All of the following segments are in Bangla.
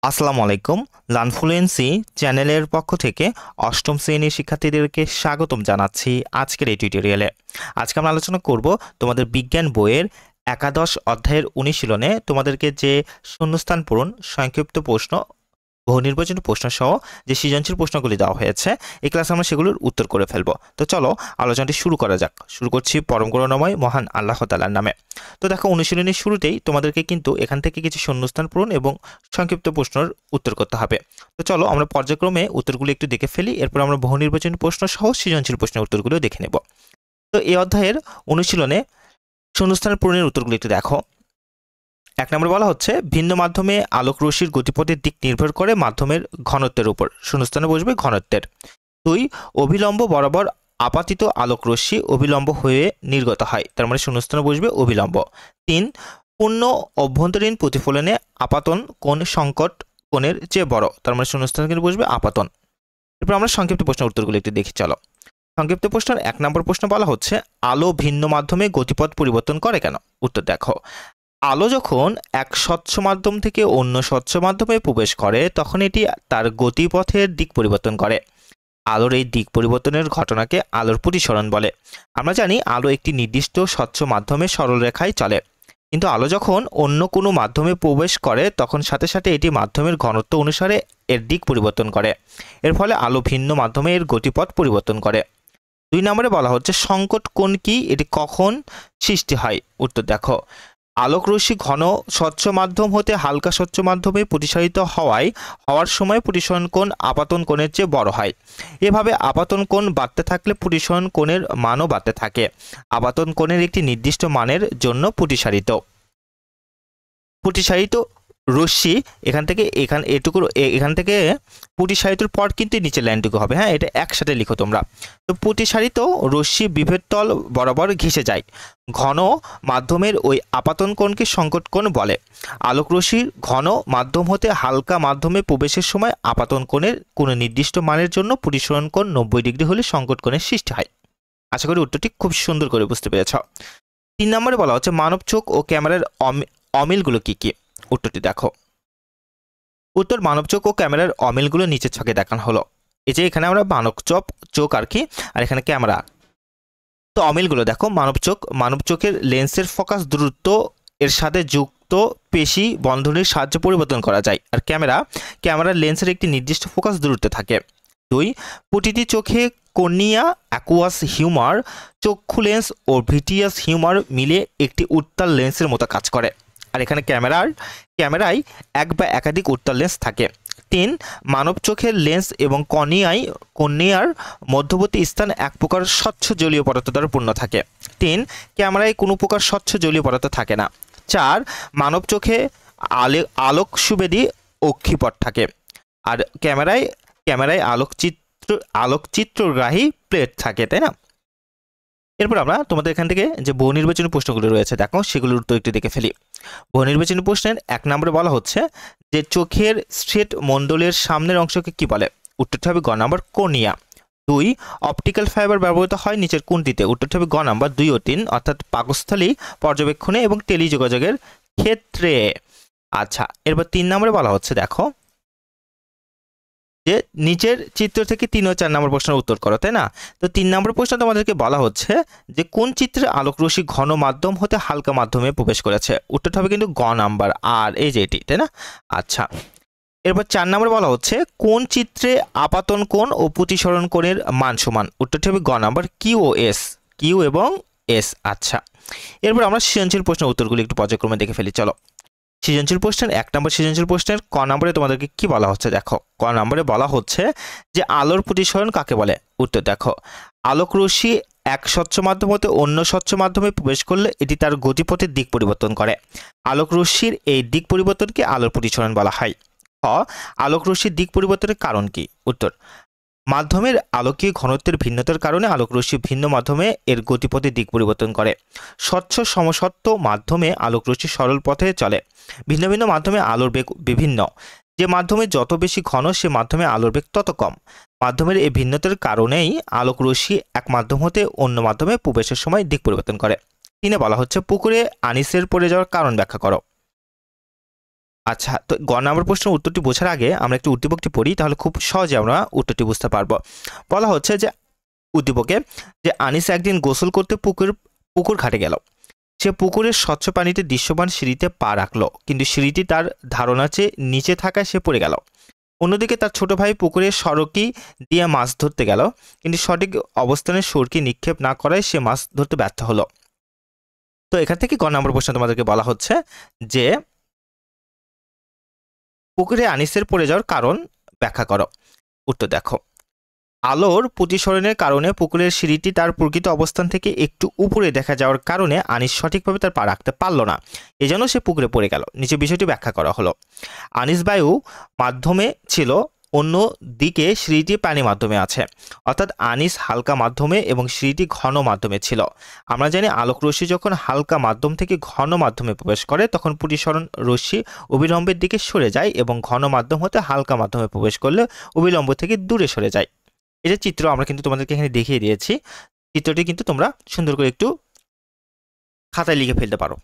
আসসালামু আলাইকুম। লার্নফ্লুয়েন্সি চ্যানেলের পক্ষ থেকে অষ্টম শ্রেণীর শিক্ষার্থীদেরকে স্বাগতম জানাচ্ছি আজকের এই টিউটোরিয়ালে। আজকে আমরা আলোচনা করব তোমাদের বিজ্ঞান বইয়ের একাদশ অধ্যায়ের অনুশীলনে তোমাদেরকে যে শূন্যস্থান পূরণ, সংক্ষিপ্ত প্রশ্ন, বহু নির্বাচনী প্রশ্ন সহ যে সৃজনশীল প্রশ্নগুলি দেওয়া হয়েছে, এই ক্লাসে আমরা সেগুলোর উত্তর করে ফেলবো। তো চলো আলোচনাটি শুরু করা যাক। শুরু করছি পরম করুণাময় মহান আল্লাহ তাআলার নামে। তো দেখো, অনুশীলনের শুরুতেই তোমাদেরকে কিন্তু এখান থেকে কিছু শূন্যস্থান পূরণ এবং সংক্ষিপ্ত প্রশ্নের উত্তর করতে হবে। তো চলো আমরা পর্যায়ক্রমে উত্তরগুলো একটু দেখে ফেলি, এরপর আমরা বহু নির্বাচনী প্রশ্ন সহ সৃজনশীল প্রশ্নের উত্তরগুলো দেখে নেব। তো এই অধ্যায়ের অনুশীলনে শূন্যস্থান পূরণের উত্তরগুলো একটু দেখো। 1 নম্বরে বলা হচ্ছে, ভিন্ন মাধ্যমে আলোক রশ্মির গতিপথের দিক নির্ভর করে মাধ্যমের ঘনত্বের উপর। শূন্যস্থানে বসবে ঘনত্বের। 2, অভিলম্ব বরাবর আপাতিত আলোক রশ্মি অভিলম্ব হয়ে নির্গত হয়, তার মানে শূন্যস্থানে বসবে অভিলম্ব। 3, পূর্ণ অভ্যন্তরীণ প্রতিফলনে আপাতন কোণ সংকট কোণের চেয়ে বড়, তার মানে শূন্যস্থানে কিন্তু বসবে আপাতন। এরপর আমরা সংক্ষিপ্ত প্রশ্নের উত্তরগুলো একটু দেখি চলো। সংক্ষিপ্ত প্রশ্নের 1 নম্বর প্রশ্ন বলা হচ্ছে, আলো ভিন্ন মাধ্যমে গতিপথ পরিবর্তন করে কেন? উত্তর দেখো। আলো যখন এক স্বচ্ছ মাধ্যম থেকে অন্য স্বচ্ছ মাধ্যমে প্রবেশ করে তখন এটি তার গতিপথের দিক পরিবর্তন করে। আলোর এই দিক পরিবর্তনের ঘটনাকে আলোর প্রতিসরণ বলে। আমরা জানি আলো একটি নির্দিষ্ট স্বচ্ছ মাধ্যমে সরল রেখায় চলে, কিন্তু আলো যখন অন্য কোনো মাধ্যমে প্রবেশ করে তখন সাথে সাথে এটি মাধ্যমের ঘনত্ব অনুসারে এর দিক পরিবর্তন করে। এর ফলে আলো ভিন্ন মাধ্যমে এর গতিপথ পরিবর্তন করে। 2 নম্বরে বলা হচ্ছে, সংকট কোণ কি, এটি কখন সৃষ্টি হয়? উত্তর দেখো। আলোক রশ্মি ঘন স্বচ্ছ মাধ্যম হতে হালকা স্বচ্ছ মাধ্যমে প্রতিসারিত হওয়ার সময় প্রতিসরণ কোণ আপাতন কোণের চেয়ে বড় হয়। এভাবে আপাতন কোণ বাড়তে থাকলে প্রতিসরণ কোণের মানও বাড়তে থাকে। আপাতন কোণের একটি নির্দিষ্ট মানের জন্য প্রতিসারিত রশ্মি এখান থেকে এখান থেকে প্রতিসারিতর পর কিন্তু নিচের লাইনটুকু হবে। হ্যাঁ, এটা একসাথে লিখো তোমরা। তো প্রতিসারিত রশ্মি বিভেদ তল বরাবর ঘেঁষে যায়। ঘন মাধ্যমের ওই আপাতন কোণকে সংকট কোণ বলে। আলোক রশ্মির ঘন মাধ্যম হতে হালকা মাধ্যমে প্রবেশের সময় আপাতন কোণের কোনো নির্দিষ্ট মানের জন্য প্রতিসরণ কোণ 90 ডিগ্রি হলে সংকট কোণের সৃষ্টি হয়। আশা করি উত্তরটি খুব সুন্দর করে বুঝতে পেরেছ। 3 নম্বরে বলা হচ্ছে, মানব চোখ ও ক্যামেরার অমিলগুলো কি কি? উত্তরটি দেখো। উত্তর, মানব চোখ ও ক্যামেরার অমিলগুলো নিচের ছকে দেখানো হলো। এই যে এখানে আমরা মানব চোখ আর কি, আর এখানে ক্যামেরা। তো অমিলগুলো দেখো, মানব চোখের লেন্সের ফোকাস দূরত্ব এর সাথে যুক্ত পেশি বন্ধনীর সাহায্যে পরিবর্তন করা যায়। আর ক্যামেরার লেন্সের একটি নির্দিষ্ট ফোকাস দূরত্বে থাকে। 2, প্রতিটি চোখে কর্নিয়া, অ্যাকুয়াস হিউমার, চক্ষু লেন্স ও ভিটিয়াস হিউমার মিলে একটি উত্তাল লেন্সের মতো কাজ করে। আর এখানে ক্যামেরায় এক বা একাধিক উত্তাল লেন্স থাকে। 3, মানব চোখের লেন্স এবং কর্নিয়ার মধ্যবর্তী স্থান এক প্রকার স্বচ্ছ জলীয় পদার্থ দ্বারা পূর্ণ থাকে। 3, ক্যামেরায় কোনো প্রকার স্বচ্ছ জলীয় পদার্থ থাকে না। 4, মানব চোখে আলোক সুবেদী অক্ষিপট থাকে। আর ক্যামেরায় আলোকচিত্রগ্রাহী প্লেট থাকে, তাই না? এরপর আমরা তোমাদের এখান থেকে যে বহু নির্বাচনী প্রশ্নগুলো রয়েছে দেখো, সেগুলোর উত্তর একটু দেখে ফেলি। বহু নির্বাচনী প্রশ্নের 1 নম্বরে বলা হচ্ছে যে চোখের স্ট্রেট মণ্ডলের সামনের অংশকে কি বলে? উত্তরটা হবে গ নাম্বার কর্নিয়া। 2, অপটিক্যাল ফাইবার ব্যবহৃত হয় নিচের কোনটিতে? উত্তরটা হবে গ নাম্বার 2 ও 3, অর্থাৎ পাকস্থলী পর্যবেক্ষণে এবং টেলিযোগাযোগের ক্ষেত্রে। আচ্ছা, এরপর 3 নম্বরে বলা হচ্ছে দেখো যে নিচের চিত্র থেকে 3 ও 4 নম্বর প্রশ্নের উত্তর করো, তাই না? তো 3 নম্বর প্রশ্ন তোমাদেরকে বলা হচ্ছে যে কোন চিত্রে আলোক রশ্মি ঘন মাধ্যম হতে হালকা মাধ্যমে প্রবেশ করেছে? উত্তরটা হবে কিন্তু গ নাম্বার আর, এই যে এটি, তাই না? আচ্ছা, এরপর 4 নম্বরে বলা হচ্ছে কোন চিত্রে আপাতন কোণ ও প্রতিসরণ কোণের মান সমান? উত্তরটা হবে গ নাম্বার কিউ এবং এস। আচ্ছা, এরপর আমরা সৃজনশীল প্রশ্নের উত্তরগুলি একটু পর্যায়ক্রমে দেখে ফেলি চলো। সৃজনশীল প্রশ্নের 1 নম্বর সৃজনশীল প্রশ্নের ক নম্বরে তোমাদেরকে কি বলা হচ্ছে দেখো। ক নম্বরে বলা হচ্ছে যে আলোর প্রতিসরণ কাকে বলে? উত্তর দেখো। আলোক রশ্মি এক স্বচ্ছ মাধ্যম হতে অন্য স্বচ্ছ মাধ্যমে প্রবেশ করলে এটি তার গতিপথের দিক পরিবর্তন করে। আলোক রশ্মির এই দিক পরিবর্তনকে আলোর প্রতিসরণ বলা হয়। খ, আলোক রশ্মির দিক পরিবর্তনের কারণ কি? উত্তর, মাধ্যমের আলোকীয় ঘনত্বের ভিন্নতার কারণে আলোক রশ্মি ভিন্ন মাধ্যমে এর গতিপথের দিক পরিবর্তন করে। স্বচ্ছ সমসত্ব মাধ্যমে আলোক রশ্মি সরল পথে চলে। ভিন্ন ভিন্ন মাধ্যমে আলোর বেগ বিভিন্ন। যে মাধ্যমে যত বেশি ঘন সে মাধ্যমে আলোর বেগ তত কম। মাধ্যমের এই ভিন্নতার কারণেই আলোক রশ্মি এক মাধ্যম হতে অন্য মাধ্যমে প্রবেশের সময় দিক পরিবর্তন করে। 3 বলা হচ্ছে পুকুরে আনিসের পড়ে যাওয়ার কারণ ব্যাখ্যা করো। আচ্ছা, তো গ নম্বর প্রশ্নের উত্তরটি বোঝার আগে আমরা একটু উদ্দীপকটি পড়ি, তাহলে খুব সহজে আমরা উত্তরটি বুঝতে পারবো। বলা হচ্ছে যে উদ্দীপকে যে আনিস একদিন গোসল করতে পুকুর ঘাটে গেল। সে পুকুরের স্বচ্ছ পানিতে দৃশ্যমান সিঁড়িতে পা রাখলো, কিন্তু সিঁড়িটি তার ধারণার চেয়ে নিচে থাকায় সে পড়ে গেল। অন্যদিকে তার ছোট ভাই পুকুরের সড়কি দিয়ে মাছ ধরতে গেল, কিন্তু সঠিক অবস্থানে সড়কি নিক্ষেপ না করায় সে মাছ ধরতে ব্যর্থ হলো। তো এখান থেকে ক নম্বর প্রশ্ন তোমাদেরকে বলা হচ্ছে যে পুকুরে আনিসের পড়ে যাওয়ার কারণ ব্যাখ্যা করো। উত্তর দেখো, আলোর প্রতিসরণের কারণে পুকুরের সিঁড়িটি তার প্রকৃত অবস্থান থেকে একটু উপরে দেখা যাওয়ার কারণে আনিস সঠিকভাবে তার পা রাখতে পারল না, এজন্য সে পুকুরে পড়ে গেল। নিচে বিষয়টি ব্যাখ্যা করা হলো। আনিস বায়ু মাধ্যমে ছিল, অন্য দিকে সিঁড়িটি পানি মাধ্যমে আছে, অর্থাৎ আনিস হালকা মাধ্যমে এবং সিঁড়িটি ঘন মাধ্যমে ছিল। আমরা জানি আলোক রশ্মি যখন হালকা মাধ্যম থেকে ঘন মাধ্যমে প্রবেশ করে তখন প্রতিসরণ রশ্মি অবিলম্বের দিকে সরে যায় এবং ঘন মাধ্যম হতে হালকা মাধ্যমে প্রবেশ করলে অবিলম্ব থেকে দূরে সরে যায়। এই যে চিত্র আমরা কিন্তু তোমাদেরকে এখানে দেখিয়ে দিয়েছি, চিত্রটি কিন্তু তোমরা সুন্দর করে একটু খাতায় লিখে ফেলতে পারো।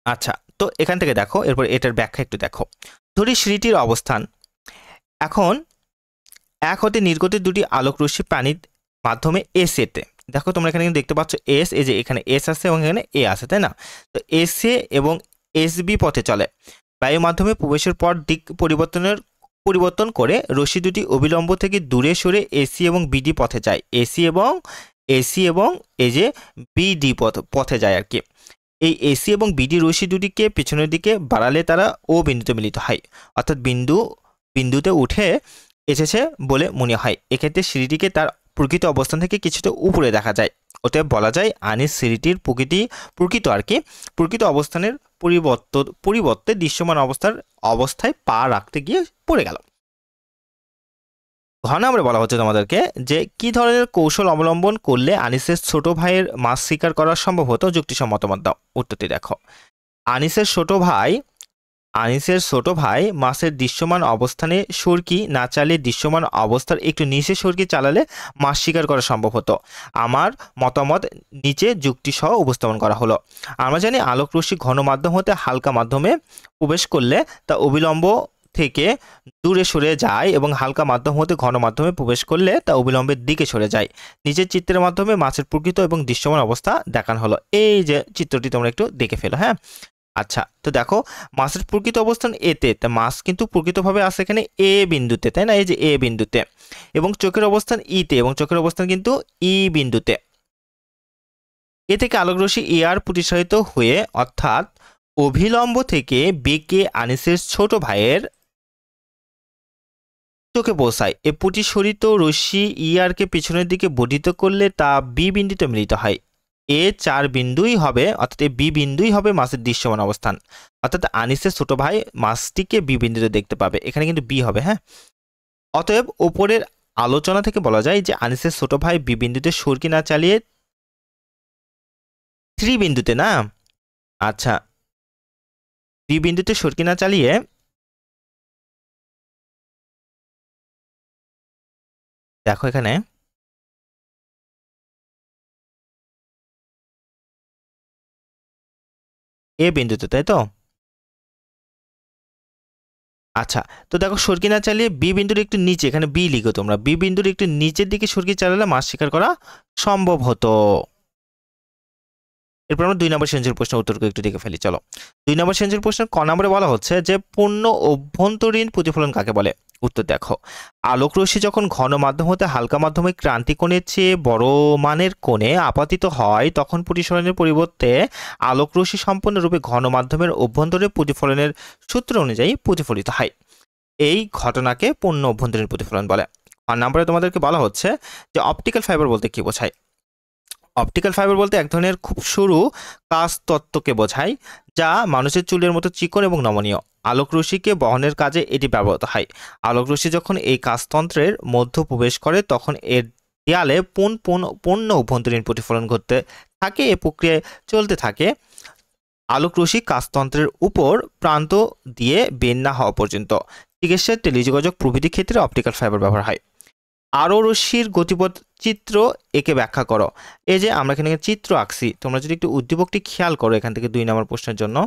আচ্ছা, তো এখান থেকে দেখো, এরপর এটার ব্যাখ্যা একটু দেখো। ধরি সিঁড়িটির অবস্থান এখন এক হতে নির্গত দুটি আলোক রশ্মি পানির মাধ্যমে এস এতে, দেখো তোমরা এখানে কিন্তু দেখতে পাচ্ছ এস, এই যে এখানে এস আছে এবং এখানে এ আছে, তাই না? তো এস এ এবং এস বি পথে চলে। বায়ু মাধ্যমে প্রবেশের পর দিক পরিবর্তন করে রশ্মি দুটি অবিলম্ব থেকে দূরে সরে এসি এবং বিডি পথে যায়, এসি এবং এই যে বিডি পথে যায় আর কি। এই এসি এবং বিডি রশ্মি দুটিকে পেছনের দিকে বাড়ালে তারা ও বিন্দুতে মিলিত হয়, অর্থাৎ বিন্দুতে উঠে এসেছে বলে মনে হয়। এক্ষেত্রে সিঁড়িটিকে তার প্রকৃত অবস্থান থেকে কিছুটা উপরে দেখা যায়। অতএব বলা যায় আনিস সিঁড়িটির প্রকৃত অবস্থানের পরিবর্তে দৃশ্যমান অবস্থায় পা রাখতে গিয়ে পড়ে গেল। ঘ নম্বরে বলা হচ্ছে তোমাদেরকে যে কি ধরনের কৌশল অবলম্বন করলে আনিসের ছোট ভাইয়ের মাছ শিকার করা সম্ভব হতো, যুক্তিসহ মতামত দাও। উত্তরটি দেখো, আনিসের ছোট ভাই মাছের দৃশ্যমান অবস্থানে সরকি না চালিয়ে দৃশ্যমান অবস্থার একটু নিচে সরকি চালালে মাছ শিকার করা সম্ভব হতো। আমার মতামত নিচে যুক্তিসহ উপস্থাপন করা হলো। আমরা জানি আলোক রশ্মি ঘন মাধ্যম হতে হালকা মাধ্যমে প্রবেশ করলে তা অবিলম্ব থেকে দূরে সরে যায় এবং হালকা মাধ্যম হতে ঘন মাধ্যমে প্রবেশ করলে তা অবিলম্বের দিকে সরে যায়। নিচের চিত্রের মাধ্যমে মাছের প্রকৃত এবং দৃশ্যমান অবস্থা দেখানো হলো। এই যে চিত্রটি তোমরা একটু দেখে ফেলো। হ্যাঁ, আচ্ছা, তো দেখো মাছের প্রকৃত অবস্থান এতে, তা মাছ কিন্তু প্রকৃতভাবে আছে এখানে এ বিন্দুতে, তাই না? এই যে এ বিন্দুতে, এবং চোখের অবস্থান ইতে, এবং চোখের অবস্থান কিন্তু ই বিন্দুতে। এ থেকে আলোক রশ্মি এ আর প্রতিসারিত হয়ে অর্থাৎ অভিলম্ব থেকে বেঁকে আনিসের ছোট ভাইয়ের চোখে পৌঁছায়। এ প্রতিসরিত রশ্মি ই আর কে পিছনের দিকে বর্ধিত করলে তা বি বিন্দুতে মিলিত হয়। এ চার বিন্দুই হবে, অর্থাৎ এ বি বিন্দুই হবে মাছের দৃশ্যমান অবস্থান, অর্থাৎ আনিসের ছোট ভাই মাছটিকে বি বিন্দুতে দেখতে পাবে, এখানে কিন্তু বি হবে। হ্যাঁ, অতএব ওপরের আলোচনা থেকে বলা যায় যে আনিসের ছোট ভাই বি বিন্দুতে সরকি না চালিয়ে থ্রি বিন্দুতে, না আচ্ছা, বি বিন্দুতে সরকি না চালিয়ে দেখো এখানে এ বিন্দুতে, তাই তো? আচ্ছা, তো দেখো সরকি না চালিয়ে বি বিন্দুর একটু নিচে, এখানে বি লিখো তোমরা, বি বিন্দুর একটু নিচের দিকে সরকি চালালে মাছ শিকার করা সম্ভব হতো। এরপর আমরা 2 নম্বর সেঞ্চুরি প্রশ্নের উত্তরকে একটু দেখে ফেলি। চলো, 2 নম্বর সেঞ্চুরি প্রশ্নের ক নম্বরে বলা হচ্ছে যে পূর্ণ অভ্যন্তরীণ প্রতিফলন কাকে বলে। উত্তর দেখো, আলোক রশ্মি যখন ঘন মাধ্যম হতে হালকা মাধ্যমে ক্রান্তি কোণের চেয়ে বড় মানের কোণে আপতিত হয় তখন প্রতিসরণের পরিবর্তে আলোক রশ্মি সম্পূর্ণরূপে ঘন মাধ্যমের অভ্যন্তরে প্রতিফলনের সূত্র অনুযায়ী প্রতিফলিত হয়। এই ঘটনাকে পূর্ণ অভ্যন্তরীণ প্রতিফলন বলে। আর নম্বরে তোমাদেরকে বলা হচ্ছে যে অপটিক্যাল ফাইবার বলতে কি বোঝায়। অপটিক্যাল ফাইবার বলতে এক ধরনের খুব সরু কাঁচ তত্ত্বকে বোঝায় যা মানুষের চুলের মতো চিকন এবং নমনীয়। আলোক রশ্মিকে বহনের কাজে এটি ব্যবহৃত হয়। আলোক রশ্মি যখন এই কাঁচতন্ত্রের মধ্যে প্রবেশ করে তখন এর দেয়ালে পূর্ণ অভ্যন্তরীণ প্রতিফলন ঘটতে থাকে। এ প্রক্রিয়ায় চলতে থাকে আলোক রশ্মি কাঁচতন্ত্রের উপর প্রান্ত দিয়ে বের না হওয়া পর্যন্ত। চিকিৎসা, টেলিযোগাযোগ প্রভৃতি ক্ষেত্রে অপটিক্যাল ফাইবার ব্যবহার হয়। আরও রশ্মির গতিপথ চিত্র একে ব্যাখ্যা করো। এই যে আমরা এখানে চিত্র আঁকছি, তোমরা যদি একটু উদ্দীপকটি খেয়াল করো এখান থেকে 2 নম্বর প্রশ্নের জন্য।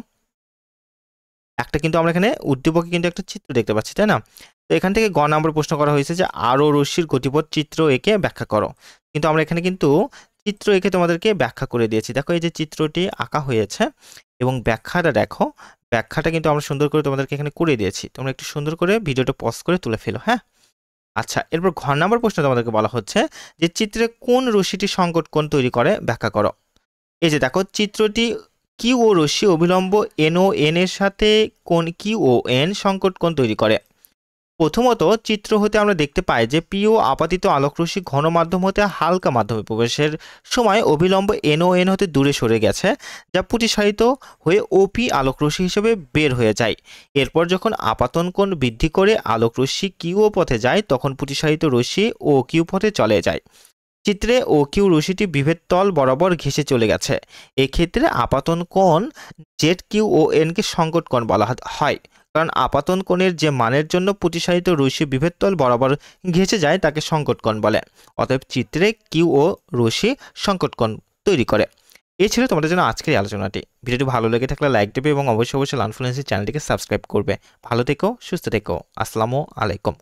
একটা কিন্তু আমরা এখানে উদ্দীপকে কিন্তু একটা চিত্র দেখতে পাচ্ছি, তাই না? তো এখান থেকে গ নম্বর প্রশ্ন করা হয়েছে যে আরও রশ্মির গতিপথ চিত্র এঁকে ব্যাখ্যা করো। কিন্তু আমরা এখানে কিন্তু চিত্র এঁকে তোমাদেরকে ব্যাখ্যা করে দিয়েছি। দেখো এই যে চিত্রটি আঁকা হয়েছে এবং ব্যাখ্যাটা দেখো, ব্যাখ্যাটা কিন্তু আমরা সুন্দর করে তোমাদেরকে এখানে করে দিয়েছি। তোমরা একটু সুন্দর করে ভিডিওটা পজ করে তুলে ফেলো, হ্যাঁ? আচ্ছা, এরপর ঘ নম্বর প্রশ্ন তোমাদেরকে বলা হচ্ছে যে চিত্রে কোন রশ্মিটি সংকট কোণ তৈরি করে ব্যাখ্যা করো। এই যে দেখো চিত্রটি কিউ ও রশ্মি অভিলম্ব এন ও এন এর সাথে কোণ কিউ ও এন সংকট কোণ তৈরি করে। প্রথমত চিত্র হতে আমরা দেখতে পাই যে পি ও আপাতিত আলোকরশ্মি ঘন মাধ্যম হতে হালকা মাধ্যমে প্রবেশের সময় অভিলম্ব এন ও এন হতে দূরে সরে গেছে, যা প্রতিসারিত হয়ে ওপি আলোকরশ্মি হিসেবে বের হয়ে যায়। এরপর যখন আপাতন কোণ বৃদ্ধি করে আলোকরশ্মি কিউ ও পথে যায় তখন প্রতিসারিত রশ্মি ও কিউ পথে চলে যায়। চিত্রে ও কিউ রশ্মিটি বিভেদ তল বরাবর ঘেঁষে চলে গেছে। এক্ষেত্রে আপাতন কোণ জেড কিউ ও এনকে সংকট কোণ বলা হয়, কারণ আপাতন কোণের যে মানের জন্য প্রতিসারিত রশ্মি বিভেদ তল বরাবর ঘেঁষে যায় তাকে সংকট কোণ বলে। অতএব চিত্রে কিউ ও রশ্মি সংকট কোণ তৈরি করে। এই ছিল তোমাদের জন্য আজকের এই আলোচনাটি। ভিডিওটি ভালো লেগে থাকলে লাইক দেবে এবং অবশ্যই লার্ন ফ্লুয়েন্সি চ্যানেলটিকে সাবস্ক্রাইব করবে। ভালো থেকো, সুস্থ থেকো। আসসালামু আলাইকুম।